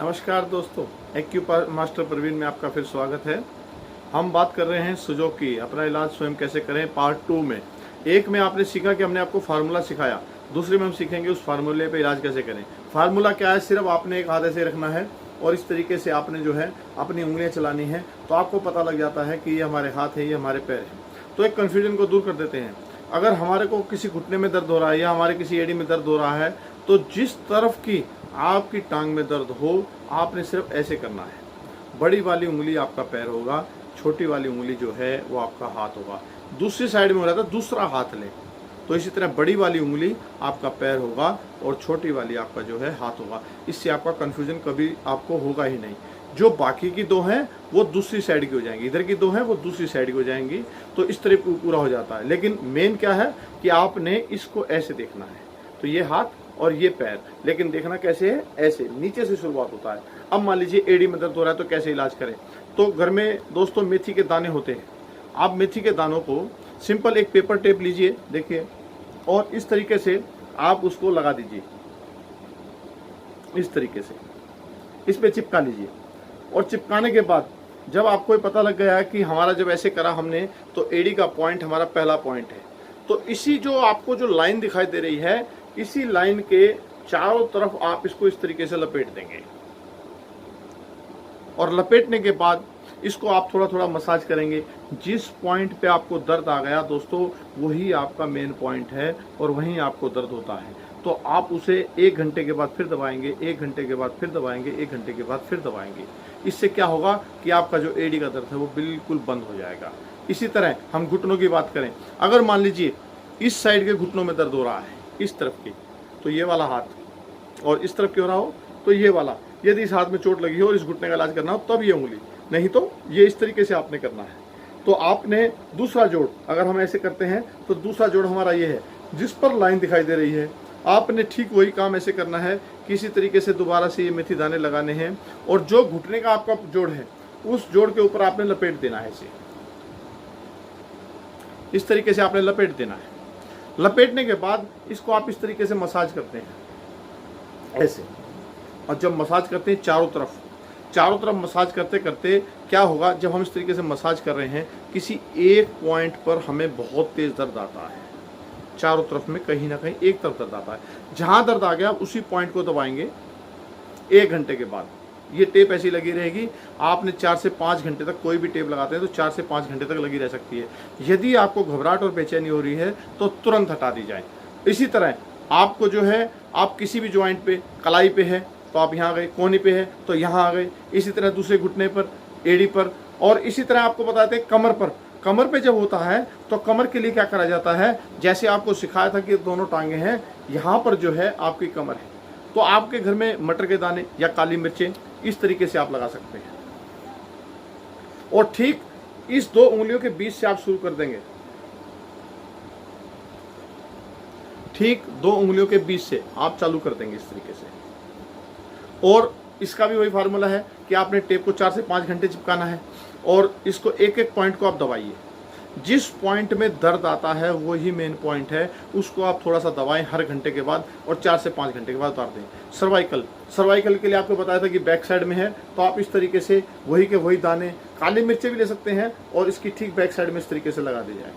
नमस्कार दोस्तों, acute master Praveen में आपका फिर स्वागत है। हम बात कर रहे हैं सुजोग की, अपना इलाज स्वयं कैसे करें, पार्ट 2 में। एक में आपने सीखा कि हमने आपको फार्मूला सिखाया, दूसरे में हम सीखेंगे उस फार्मूले पे इलाज कैसे करें। फार्मूला क्या है, सिर्फ आपने एक हाथ ऐसे रखना है और इस तरीके से आपने जो है अपनी उंगलियां चलानी है, तो आपको पता लग जाता है कि ये हमारे हाथ है, ये हमारे पैर है। तो एक कन्फ्यूजन को दूर कर देते हैं। अगर हमारे को किसी घुटने में दर्द हो रहा है या हमारे किसी एड़ी में दर्द हो रहा है, तो जिस तरफ की आपकी टांग में दर्द हो, आपने सिर्फ ऐसे करना है। बड़ी वाली उंगली आपका पैर होगा, छोटी वाली उंगली जो है वो आपका हाथ होगा। दूसरी साइड में हो रहा था, दूसरा हाथ लें, तो इसी तरह बड़ी वाली उंगली आपका पैर होगा और छोटी वाली आपका जो है हाथ होगा। इससे आपका कन्फ्यूजन कभी आपको होगा ही नहीं। जो बाकी की दो हैं वो दूसरी साइड की हो जाएंगी, इधर की दो हैं वो दूसरी साइड की हो जाएंगी, तो इस तरह पूरा हो जाता है। लेकिन मेन क्या है कि आपने इसको ऐसे देखना है, तो ये हाथ और ये पैर, लेकिन देखना कैसे है, ऐसे नीचे से शुरुआत होता है। अब मान लीजिए एड़ी में दर्द हो रहा है, तो कैसे इलाज करें। तो घर में दोस्तों मेथी के दाने होते हैं। आप मेथी के दानों को सिंपल एक पेपर टेप लीजिए, देखिए, और इस तरीके से आप उसको लगा दीजिए, इस तरीके से इस पे चिपका लीजिए। और चिपकाने के बाद जब आपको पता लग गया है कि हमारा जब ऐसे करा हमने, तो एड़ी का पॉइंट हमारा पहला पॉइंट है, तो इसी जो आपको जो लाइन दिखाई दे रही है, इसी लाइन के चारों तरफ आप इसको इस तरीके से लपेट देंगे। और लपेटने के बाद इसको आप थोड़ा थोड़ा मसाज करेंगे। जिस पॉइंट पे आपको दर्द आ गया दोस्तों, वही आपका मेन पॉइंट है और वहीं आपको दर्द होता है। तो आप उसे 1 घंटे के बाद फिर दबाएंगे, 1 घंटे के बाद फिर दबाएंगे, 1 घंटे के बाद फिर दबाएंगे। इससे क्या होगा कि आपका जो एड़ी का दर्द है वो बिल्कुल बंद हो जाएगा। इसी तरह हम घुटनों की बात करें। अगर मान लीजिए इस साइड के घुटनों में दर्द हो रहा है, इस तरफ की, तो ये वाला हाथ, और इस तरफ की हो रहा हो तो ये वाला। यदि इस हाथ में चोट लगी हो और इस घुटने का इलाज करना हो तब ये उंगली, नहीं तो ये इस तरीके से आपने करना है। तो आपने दूसरा जोड़, अगर हम ऐसे करते हैं तो दूसरा जोड़ हमारा ये है, जिस पर लाइन दिखाई दे रही है, आपने ठीक वही काम ऐसे करना है। किसी तरीके से दोबारा से ये मेथी दाने लगाने हैं और जो घुटने का आपका जोड़ है उस जोड़ के ऊपर आपने लपेट देना है। इसे इस तरीके से आपने लपेट देना है। लपेटने के बाद इसको आप इस तरीके से मसाज करते हैं ऐसे, और जब मसाज करते हैं चारों तरफ मसाज करते करते क्या होगा, जब हम इस तरीके से मसाज कर रहे हैं, किसी एक पॉइंट पर हमें बहुत तेज दर्द आता है। चारों तरफ में कहीं ना कहीं एक तरफ दर्द आता है। जहां दर्द आ गया उसी पॉइंट को दबाएंगे। 1 घंटे के बाद ये टेप ऐसी लगी रहेगी। आपने 4 से 5 घंटे तक, कोई भी टेप लगाते हैं तो 4 से 5 घंटे तक लगी रह सकती है। यदि आपको घबराहट और बेचैनी हो रही है तो तुरंत हटा दी जाए। इसी तरह आपको जो है, आप किसी भी ज्वाइंट पे, कलाई पे है तो आप यहाँ आ गए, कोहनी पे है तो यहाँ आ गए, इसी तरह दूसरे घुटने पर, एड़ी पर, और इसी तरह आपको बताते हैं कमर पे जब होता है तो कमर के लिए क्या करा जाता है, जैसे आपको सिखाया था कि दोनों टांगे हैं, यहाँ पर जो है आपकी कमर है, तो आपके घर में मटर के दाने या काली मिर्चें इस तरीके से आप लगा सकते हैं। और ठीक इस 2 उंगलियों के बीच से आप शुरू कर देंगे, ठीक 2 उंगलियों के बीच से आप चालू कर देंगे इस तरीके से। और इसका भी वही फार्मूला है कि आपने टेप को 4 से 5 घंटे चिपकाना है और इसको एक एक पॉइंट को आप दबाइए। जिस पॉइंट में दर्द आता है वही मेन पॉइंट है, उसको आप थोड़ा सा दबाएं हर घंटे के बाद और 4 से 5 घंटे के बाद उतार दें। सर्वाइकल के लिए आपको बताया था कि बैक साइड में है, तो आप इस तरीके से वही के वही दाने, काली मिर्चें भी ले सकते हैं और इसकी ठीक बैक साइड में इस तरीके से लगा दी जाए।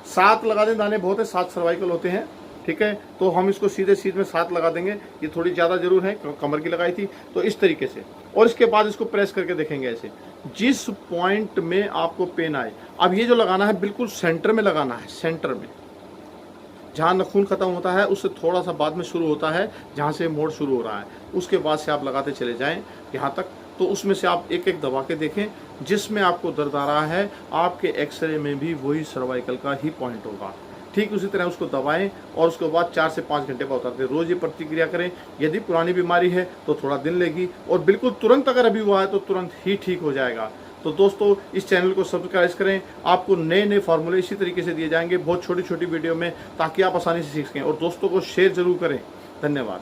7 लगा दें दाने, बहुत है, 7 सर्वाइकल होते हैं, ठीक है। तो हम इसको सीधे सीध में 7 लगा देंगे। ये थोड़ी ज़्यादा जरूर है, कमर की लगाई थी, तो इस तरीके से। और इसके बाद इसको प्रेस करके देखेंगे ऐसे, जिस पॉइंट में आपको पेन आए। अब ये जो लगाना है बिल्कुल सेंटर में लगाना है, सेंटर में, जहाँ नाखून खत्म होता है उससे थोड़ा सा बाद में शुरू होता है, जहाँ से मोड़ शुरू हो रहा है, उसके बाद से आप लगाते चले जाएं यहाँ तक। तो उसमें से आप एक एक दबा के देखें, जिसमें आपको दर्द आ रहा है आपके एक्सरे में भी वही सर्वाइकल का ही पॉइंट होगा। ठीक उसी तरह उसको दबाएं और उसके बाद 4 से 5 घंटे बाद उतारते। रोज ये प्रतिक्रिया करें। यदि पुरानी बीमारी है तो थोड़ा दिन लेगी, और बिल्कुल तुरंत अगर अभी हुआ है तो तुरंत ही ठीक हो जाएगा। तो दोस्तों इस चैनल को सब्सक्राइब करें, आपको नए नए फार्मूले इसी तरीके से दिए जाएंगे बहुत छोटी छोटी वीडियो में, ताकि आप आसानी से सीख सकें। और दोस्तों को शेयर जरूर करें। धन्यवाद।